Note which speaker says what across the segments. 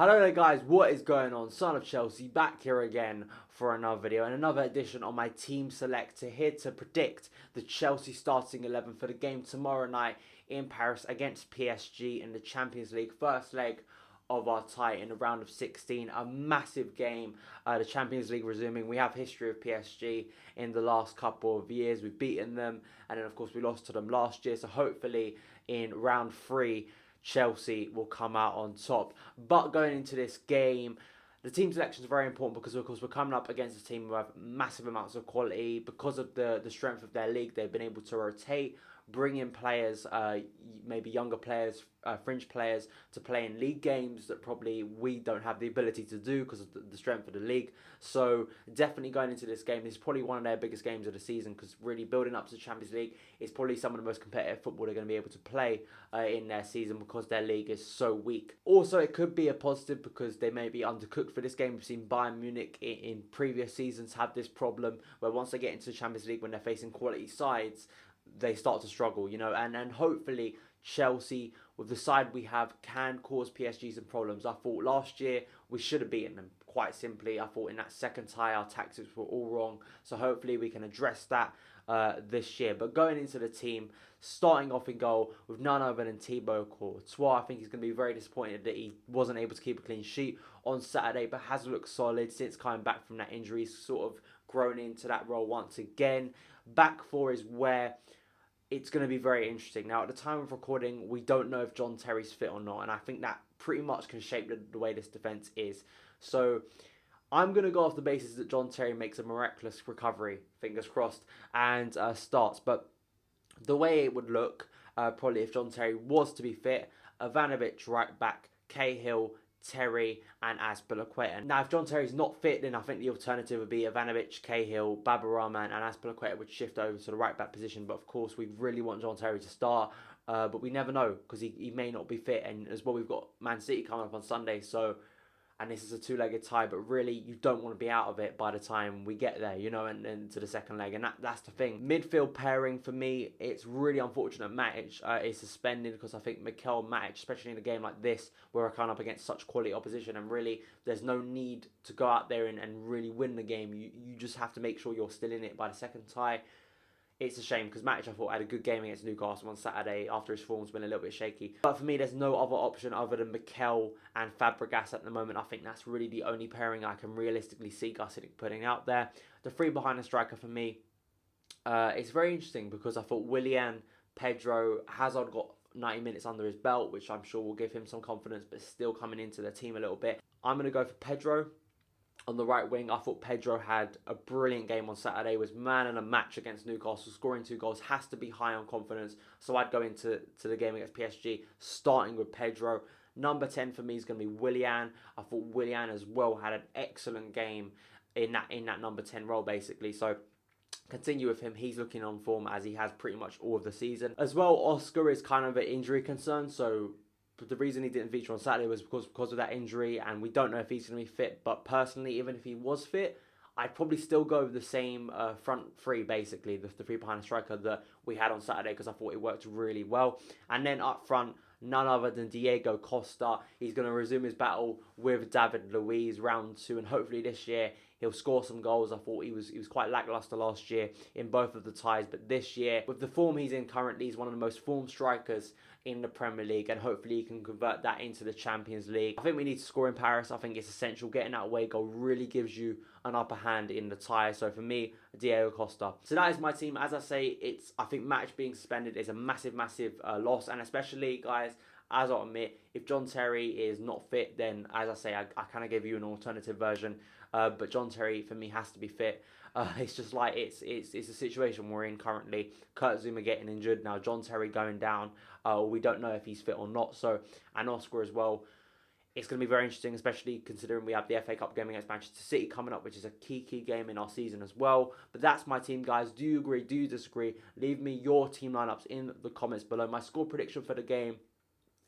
Speaker 1: Hello there guys, what is going on? Son of Chelsea back here again for another video and another edition on my team selector, here to predict the Chelsea starting 11 for the game tomorrow night in Paris against PSG in the Champions League first leg of our tie in the round of 16. A massive game, the Champions League resuming. We have history of PSG in the last couple of years. We've beaten them and then of course we lost to them last year, so hopefully in round 3 Chelsea will come out on top. But going into this game, the team selection is very important because, of course, we're coming up against a team who have massive amounts of quality. Because of the strength of their league, they've been able to rotate, bring in players, maybe younger players, fringe players, to play in league games that probably we don't have the ability to do because of the strength of the league. So definitely going into this game, this is probably one of their biggest games of the season, because really building up to the Champions League is probably some of the most competitive football they're going to be able to play in their season, because their league is so weak. Also, it could be a positive because they may be undercooked for this game. We've seen Bayern Munich in previous seasons have this problem where once they get into the Champions League, when they're facing quality sides, they start to struggle, you know, and hopefully Chelsea, with the side we have, can cause PSG some problems. I thought last year we should have beaten them, quite simply. I thought in that second tie our tactics were all wrong, so hopefully we can address that this year. But going into the team, starting off in goal with none other than Thibaut Courtois. I think he's going to be very disappointed that he wasn't able to keep a clean sheet on Saturday, but has looked solid since coming back from that injury. He's sort of grown into that role once again. Back four is where it's going to be very interesting. Now, at the time of recording, we don't know if John Terry's fit or not, and I think that pretty much can shape the way this defence is. So I'm going to go off the basis that John Terry makes a miraculous recovery, fingers crossed, and starts. But the way it would look, probably if John Terry was to be fit, Ivanovic right back, Cahill, Terry and Azpilicueta. Now, if John Terry's not fit, then I think the alternative would be Ivanovic, Cahill, Babarama and Azpilicueta would shift over to the right back position. But of course, we really want John Terry to start, but we never know, because he may not be fit. And as well, we've got Man City coming up on Sunday, so, and this is a two-legged tie, but really you don't want to be out of it by the time we get there, you know, and to the second leg, and that's the thing. Midfield pairing for me, it's really unfortunate Matic is suspended, because I think Mikel Matic, especially in a game like this where we're coming up against such quality opposition, and really there's no need to go out there and really win the game. You just have to make sure you're still in it by the second tie. It's a shame, because Matic, I thought, had a good game against Newcastle on Saturday after his form's been a little bit shaky. But for me, there's no other option other than Mikel and Fabregas at the moment. I think that's really the only pairing I can realistically see Gus putting out there. The three behind the striker for me, it's very interesting, because I thought Willian, Pedro, Hazard got 90 minutes under his belt, which I'm sure will give him some confidence, but still coming into the team a little bit. I'm going to go for Pedro on the right wing. I thought Pedro had a brilliant game on Saturday, was man in a match against Newcastle, scoring 2 goals, has to be high on confidence. So I'd go into the game against PSG starting with Pedro. Number 10 for me is going to be Willian. I thought Willian as well had an excellent game in that number 10 role, basically. So continue with him. He's looking on form, as he has pretty much all of the season. As well, Oscar is kind of an injury concern, so the reason he didn't feature on Saturday was because of that injury, and we don't know if he's going to be fit. But personally, even if he was fit, I'd probably still go with the same front three, basically, the three behind the striker that we had on Saturday, because I thought it worked really well. And then up front, none other than Diego Costa. He's going to resume his battle with David Luiz round 2, and hopefully this year he'll score some goals. I thought he was quite lacklustre last year in both of the ties, but this year, with the form he's in currently, he's one of the most formed strikers in the Premier League, and hopefully he can convert that into the Champions League. I think we need to score in Paris. I think it's essential. Getting that away goal really gives you an upper hand in the tie. So for me, Diego Costa. So that is my team. As I say, I think Matic being suspended is a massive loss, and especially, guys, as I admit, if John Terry is not fit, then as I say, I kind of gave you an alternative version. But John Terry for me has to be fit. It's just like it's a situation we're in currently. Kurt Zouma getting injured now, John Terry going down. We don't know if he's fit or not. So, and Oscar as well. It's going to be very interesting, especially considering we have the FA Cup game against Manchester City coming up, which is a key game in our season as well. But that's my team, guys. Do you agree? Do you disagree? Leave me your team lineups in the comments below. My score prediction for the game,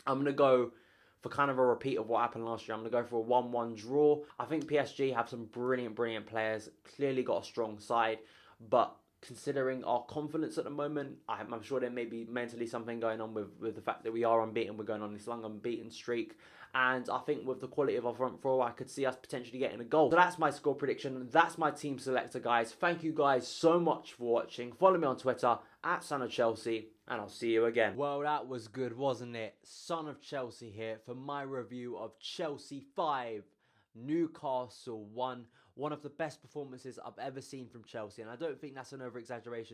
Speaker 1: I'm going to go for kind of a repeat of what happened last year. I'm going to go for a 1-1 draw. I think PSG have some brilliant players, clearly got a strong side, but considering our confidence at the moment. I'm sure there may be mentally something going on with the fact that we are unbeaten. We're going on this long unbeaten streak. And I think with the quality of our front four, I could see us potentially getting a goal. So that's my score prediction. That's my team selector, guys. Thank you guys so much for watching. Follow me on Twitter at SonOfChelsea, and I'll see you again. Well, that was good, wasn't it? Son of Chelsea here for my review of Chelsea 5, Newcastle 1. One of the best performances I've ever seen from Chelsea, and I don't think that's an over-exaggeration.